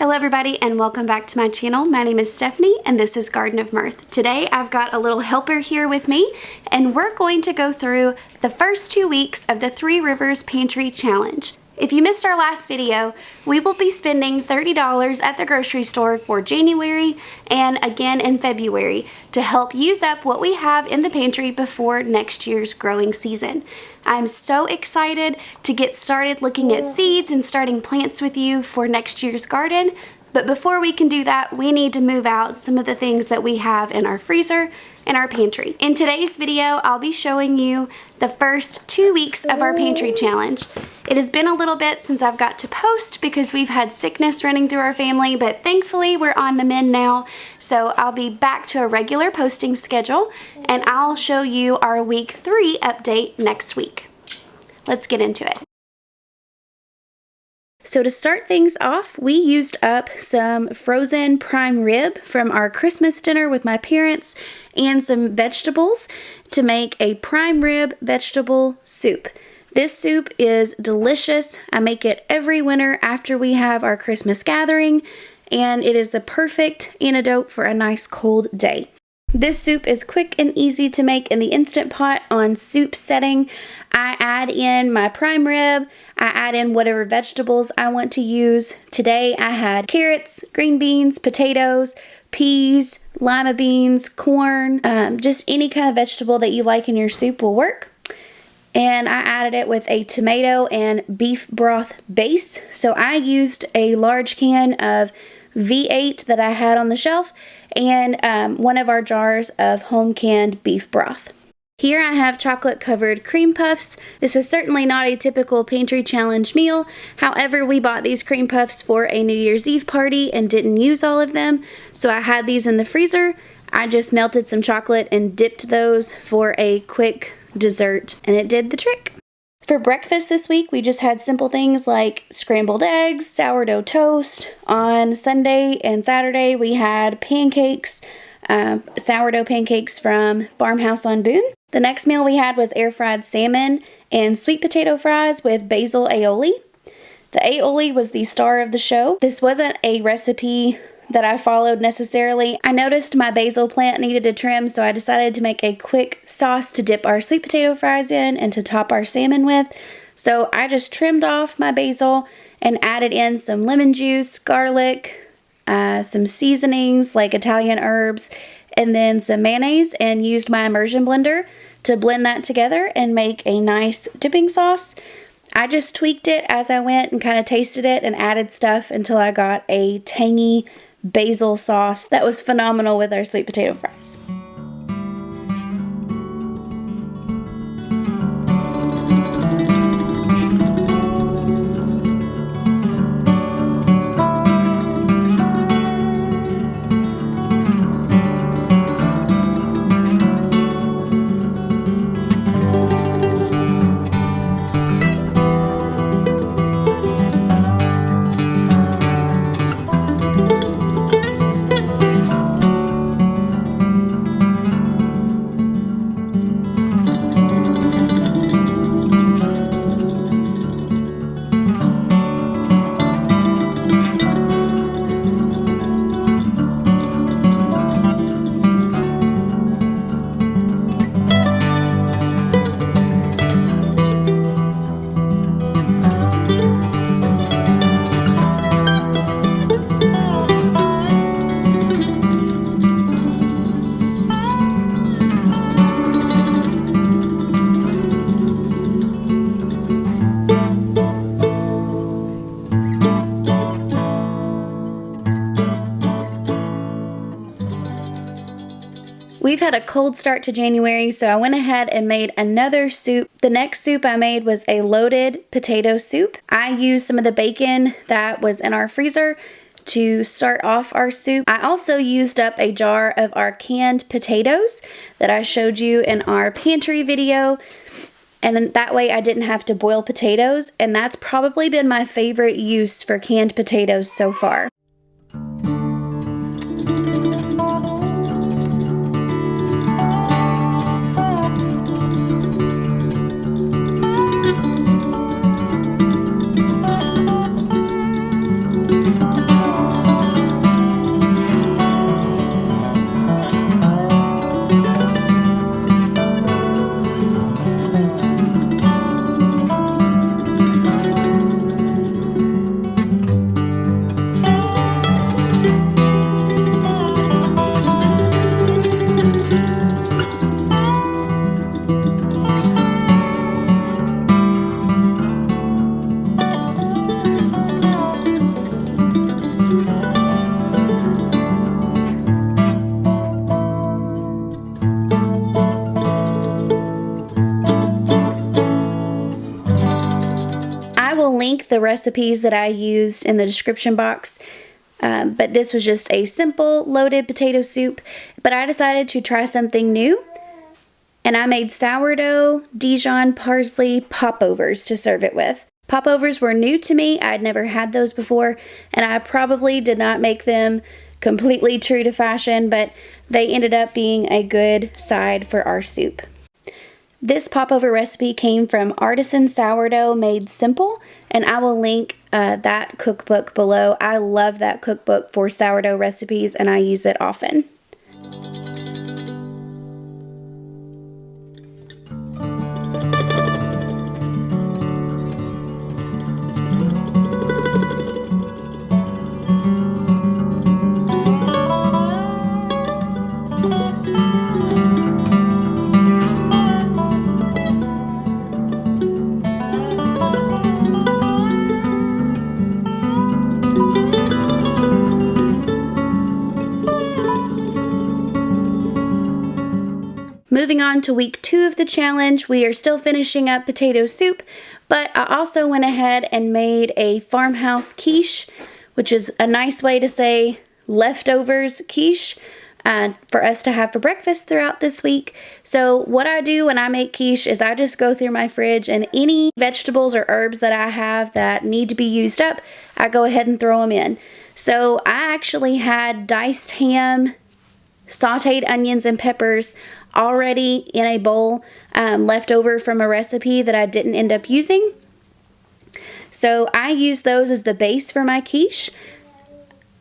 Hello everybody and welcome back to my channel. My name is Stephanie and this is Garden of Mirth. Today I've got a little helper here with me and we're going to go through the first 2 weeks of the Three Rivers Pantry Challenge. If you missed our last video, we will be spending $30 at the grocery store for January and again in February to help use up what we have in the pantry before next year's growing season. I'm so excited to get started looking at seeds and starting plants with you for next year's garden. But before we can do that, we need to move out some of the things that we have in our freezer and our pantry. In today's video, I'll be showing you the first 2 weeks of our pantry challenge. It has been a little bit since I've got to post because we've had sickness running through our family, but thankfully we're on the mend now. So I'll be back to a regular posting schedule and I'll show you our week 3 update next week. Let's get into it. So to start things off, we used up some frozen prime rib from our Christmas dinner with my parents and some vegetables to make a prime rib vegetable soup. This soup is delicious. I make it every winter after we have our Christmas gathering, and it is the perfect antidote for a nice cold day. This soup is quick and easy to make in the Instant Pot on soup setting. I add in my prime rib, I add in whatever vegetables I want to use. Today I had carrots, green beans, potatoes, peas, lima beans, corn, just any kind of vegetable that you like in your soup will work. And I added it with a tomato and beef broth base. So I used a large can of V8 that I had on the shelf and one of our jars of home canned beef broth. Here I have chocolate covered cream puffs. This is certainly not a typical pantry challenge meal. However, we bought these cream puffs for a New Year's Eve party and didn't use all of them. So I had these in the freezer. I just melted some chocolate and dipped those for a quick dessert and it did the trick. For breakfast this week, we just had simple things like scrambled eggs, sourdough toast. On Sunday and Saturday, we had pancakes, sourdough pancakes from Farmhouse on Boone. The next meal we had was air-fried salmon and sweet potato fries with Basil Aoli. The aioli was the star of the show. This wasn't a recipe that I followed necessarily. I noticed my basil plant needed a trim, so I decided to make a quick sauce to dip our sweet potato fries in and to top our salmon with. So I just trimmed off my basil and added in some lemon juice, garlic, some seasonings like Italian herbs, and then some mayonnaise, and used my immersion blender to blend that together and make a nice dipping sauce. I just tweaked it as I went and kind of tasted it and added stuff until I got a tangy basil sauce that was phenomenal with our sweet potato fries. We've had a cold start to January, so I went ahead and made another soup. The next soup I made was a loaded potato soup. I used some of the bacon that was in our freezer to start off our soup. I also used up a jar of our canned potatoes that I showed you in our pantry video. And that way I didn't have to boil potatoes, and that's probably been my favorite use for canned potatoes so far. recipes that I used in the description box. But this was just a simple loaded potato soup. But I decided to try something new. And I made sourdough, Dijon, parsley popovers to serve it with. Popovers were new to me. I'd never had those before. And I probably did not make them completely true to fashion, but they ended up being a good side for our soup. This popover recipe came from Artisan Sourdough Made Simple, and I will link that cookbook below. I love that cookbook for sourdough recipes, and I use it often. Moving on to week 2 of the challenge, we are still finishing up potato soup, but I also went ahead and made a Farmhouse Kiche, which is a nice way to say leftovers quiche for us to have for breakfast throughout this week. So what I do when I make quiche is I just go through my fridge, and any vegetables or herbs that I have that need to be used up, I go ahead and throw them in. So I actually had diced ham, sauteed onions and peppers already in a bowl left over from a recipe that I didn't end up using. So I used those as the base for my quiche.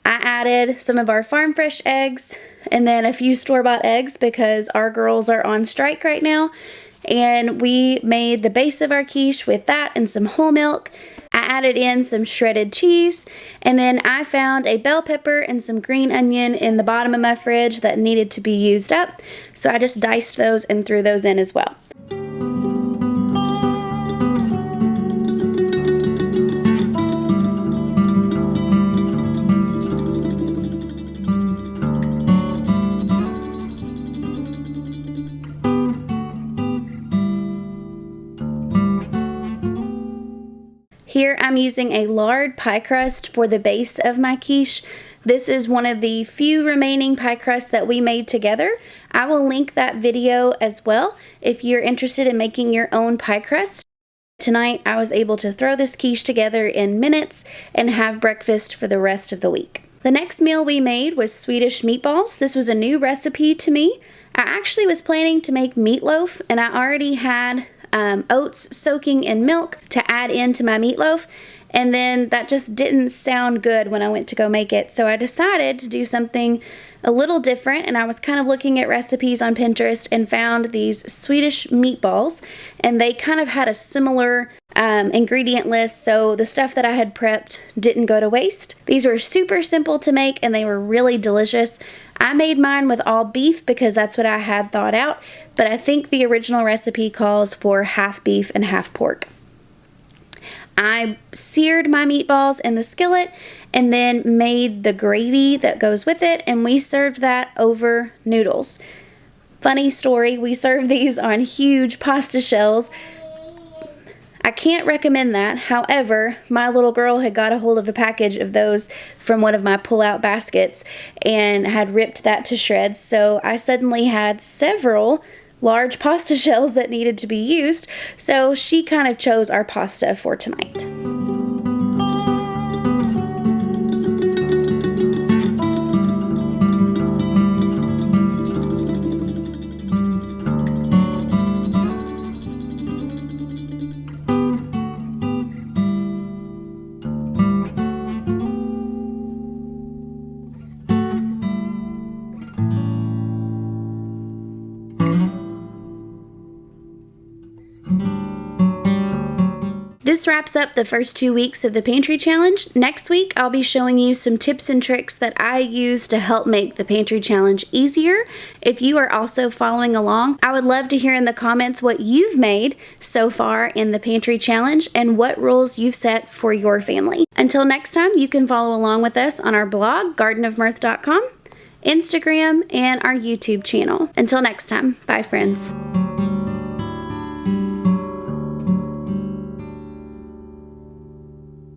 I added some of our farm fresh eggs and then a few store-bought eggs because our girls are on strike right now. And we made the base of our quiche with that and some whole milk. I added in some shredded cheese, and then I found a bell pepper and some green onion in the bottom of my fridge that needed to be used up. So I just diced those and threw those in as well. Here I'm using a lard pie crust for the base of my quiche. This is one of the few remaining pie crusts that we made together. I will link that video as well if you're interested in making your own pie crust. Tonight I was able to throw this quiche together in minutes and have breakfast for the rest of the week. The next meal we made was Swedish meatballs. This was a new recipe to me. I actually was planning to make meatloaf, and I already had oats soaking in milk to add into my meatloaf, and then that just didn't sound good when I went to go make it. So I decided to do something a little different, and I was kind of looking at recipes on Pinterest and found these Swedish meatballs, and they kind of had a similar ingredient list, so the stuff that I had prepped didn't go to waste. These were super simple to make, and they were really delicious. I made mine with all beef because that's what I had thought out, but I think the original recipe calls for half beef and half pork. I seared my meatballs in the skillet and then made the gravy that goes with it, and we served that over noodles. Funny story, we served these on huge pasta shells. I can't recommend that. However, my little girl had got a hold of a package of those from one of my pull-out baskets and had ripped that to shreds, so I suddenly had several large pasta shells that needed to be used, so she kind of chose our pasta for tonight. This wraps up the first 2 weeks of the Pantry Challenge. Next week, I'll be showing you some tips and tricks that I use to help make the Pantry Challenge easier. If you are also following along, I would love to hear in the comments what you've made so far in the Pantry Challenge and what rules you've set for your family. Until next time, you can follow along with us on our blog, gardenofmirth.com, Instagram, and our YouTube channel. Until next time, bye friends.